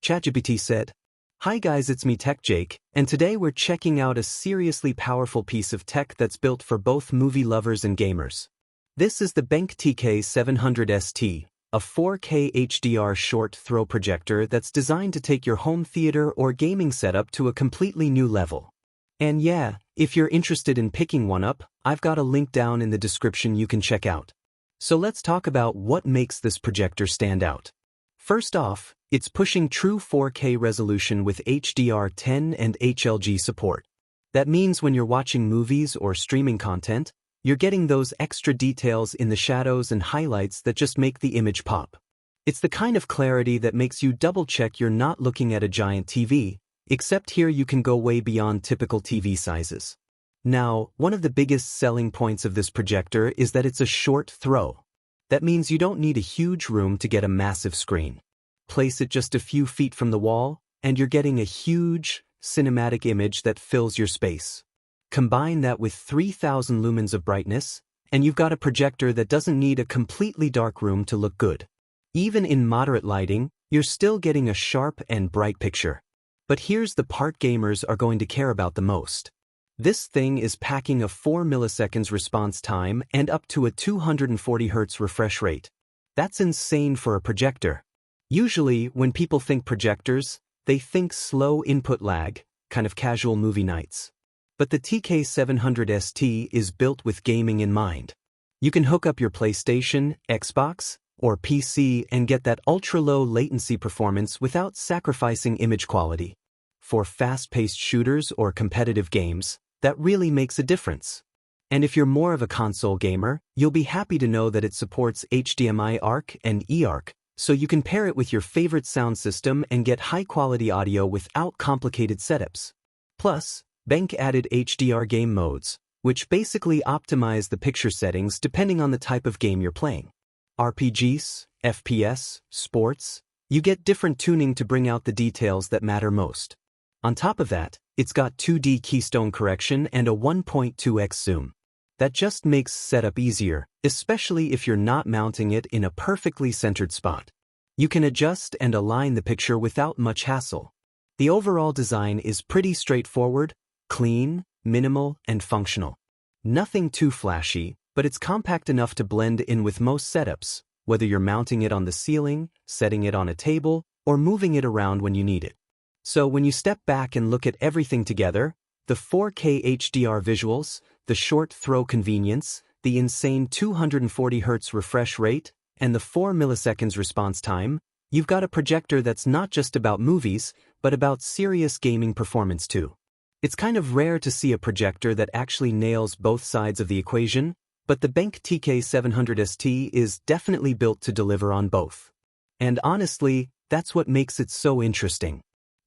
ChatGPT said. Hi guys, it's me Tech Jake, and today we're checking out a seriously powerful piece of tech that's built for both movie lovers and gamers. This is the BenQ TK700ST, a 4K HDR Short-Throw Projector that's designed to take your home theater or gaming setup to a completely new level. And yeah, if you're interested in picking one up, I've got a link down in the description you can check out. So let's talk about what makes this projector stand out. First off, it's pushing true 4K resolution with HDR10 and HLG support. That means when you're watching movies or streaming content, you're getting those extra details in the shadows and highlights that just make the image pop. It's the kind of clarity that makes you double-check you're not looking at a giant TV, except here you can go way beyond typical TV sizes. Now, one of the biggest selling points of this projector is that it's a short throw. That means you don't need a huge room to get a massive screen. Place it just a few feet from the wall, and you're getting a huge, cinematic image that fills your space. Combine that with 3000 lumens of brightness, and you've got a projector that doesn't need a completely dark room to look good. Even in moderate lighting, you're still getting a sharp and bright picture. But here's the part gamers are going to care about the most. This thing is packing a 4 milliseconds response time and up to a 240 Hz refresh rate. That's insane for a projector. Usually, when people think projectors, they think slow input lag, kind of casual movie nights. But the TK700ST is built with gaming in mind. You can hook up your PlayStation, Xbox, or PC and get that ultra-low latency performance without sacrificing image quality. For fast-paced shooters or competitive games, that really makes a difference. And if you're more of a console gamer, you'll be happy to know that it supports HDMI eARC and eARC, so you can pair it with your favorite sound system and get high-quality audio without complicated setups. Plus, BenQ added HDR game modes, which basically optimize the picture settings depending on the type of game you're playing. RPGs, FPS, sports, you get different tuning to bring out the details that matter most. On top of that, it's got 2D keystone correction and a 1.2x zoom. That just makes setup easier, especially if you're not mounting it in a perfectly centered spot. You can adjust and align the picture without much hassle. The overall design is pretty straightforward, clean, minimal, and functional. Nothing too flashy, but it's compact enough to blend in with most setups, whether you're mounting it on the ceiling, setting it on a table, or moving it around when you need it. So when you step back and look at everything together, the 4K HDR visuals, the short throw convenience, the insane 240 Hz refresh rate, and the 4 milliseconds response time, you've got a projector that's not just about movies, but about serious gaming performance too. It's kind of rare to see a projector that actually nails both sides of the equation, but the BenQ TK700ST is definitely built to deliver on both. And honestly, that's what makes it so interesting.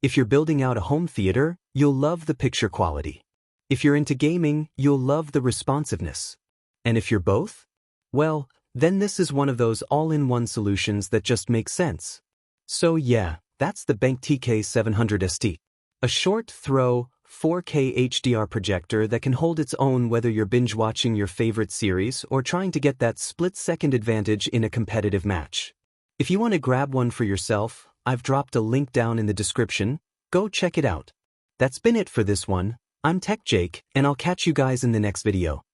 If you're building out a home theater, you'll love the picture quality. If you're into gaming, you'll love the responsiveness. And if you're both? Well, then this is one of those all-in-one solutions that just makes sense. So yeah, that's the BenQ TK700ST. A short-throw, 4K HDR projector that can hold its own whether you're binge-watching your favorite series or trying to get that split-second advantage in a competitive match. If you want to grab one for yourself, I've dropped a link down in the description. Go check it out. That's been it for this one. I'm Tech Jake, and I'll catch you guys in the next video.